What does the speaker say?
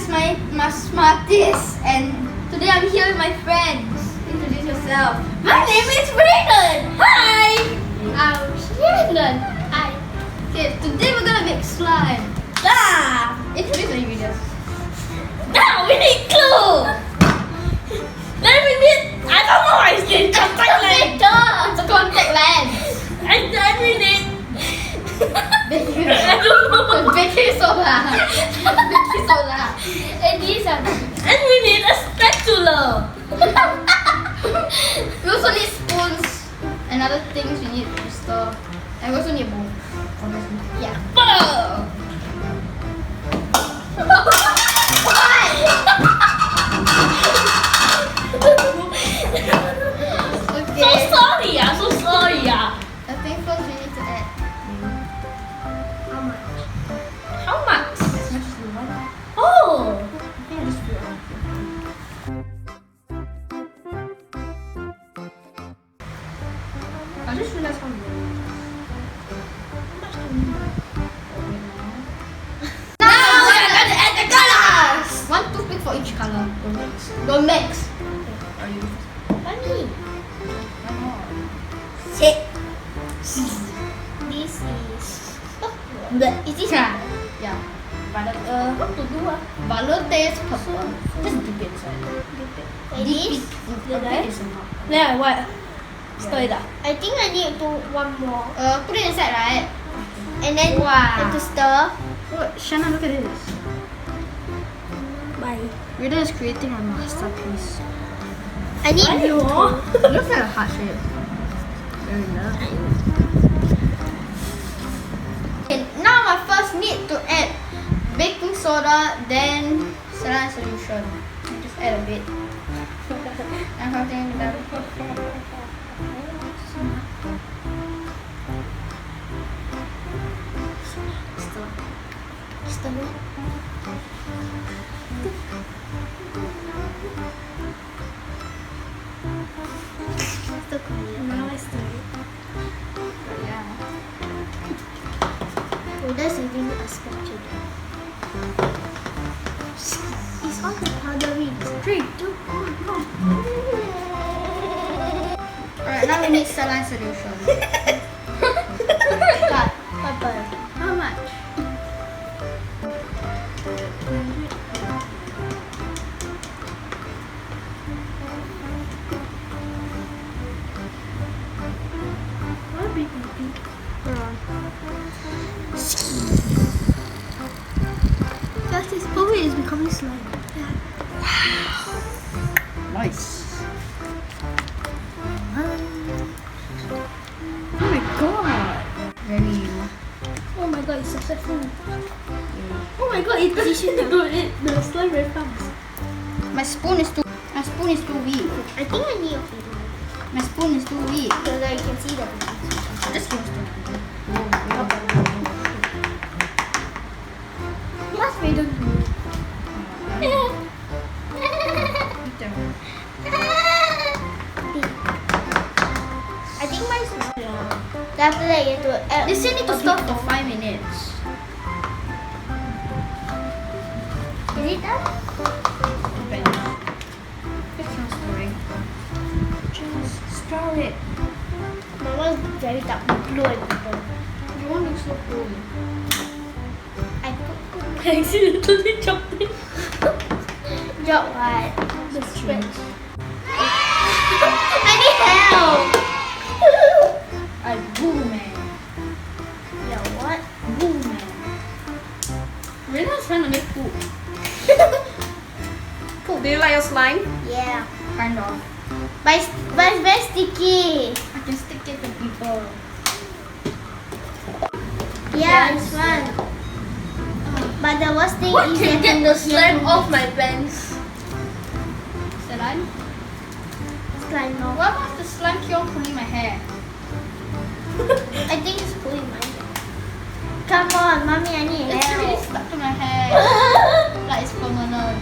is my Smarties, and today I'm here with my friends. Introduce yourself. My name is Brayden. Hi. I'm Shannon. Hi. Okay, today we're gonna make slime. Introduce the ingredients. Now we need glue. Then we need, I don't know what it's in contact lens. It's a contact lens. And then we need, Baking I don't know. baking soda. Baking soda. And these are. And we need a spatula. We also need spoons and other things we need to store. And we also need a bowl. Yeah. Boom. Okay. So sorry, so sorry. I think first we need to add how much? How much? As much as you want. Oh. I think I just put it on. I just realized how much do we need? Now we are going to add the colors! One toothpick for each color. Don't mix. Are you? Funny. Sit. This is. Is this yeah. What to do? Violet purple. Just dip it inside. Like this? Dip it inside. Yeah, what? Stir it up. I think I need to do one more. Put it inside, right? And then Wow. to stir. Look, Shanna, look at this. Bye. Rita is creating a masterpiece. I need more. It looks like a heart shape. Very nice. Okay, now I first need to add baking soda, then saline solution. I just add a bit. I'm counting it down. Stir it. Stir it. Now I stir it. Yeah. We're just using a spatula. It's all the powdery. 3, 2, 1, go. Alright, now we need saline solution. Got pepper. How much? What big movie? Just this. Oh wait, it's becoming slime. Nice. Oh my god. Very. Oh my god, it's successful. Oh my god, it's positioned to do it. The slime very fast. My spoon is too weak. I think I need a few more. My spoon is too weak. So that you can see the Just give us That's very good. I think mine's not. Then after that, you have to add. They say need to stop for 5 minutes. Is it done? It's not stirring. Just stir it. My one's very dark blue and purple. You want to so cool. I put I accidentally chopped it. drop what? The stretch. I need help! I boom man. Yeah, what? Boom man. Rena's trying to make poop. Do you like your slime? Yeah. Kind of. But it's very sticky. I can stick it to people. Yeah, it's fun. But the worst thing What is can that get the slime off my pants? Saline? slime off. Why was the slime keep on pulling my hair? I think it's pulling mine. Come on, mommy, I need It's really help. stuck to my hair. Like it's permanent.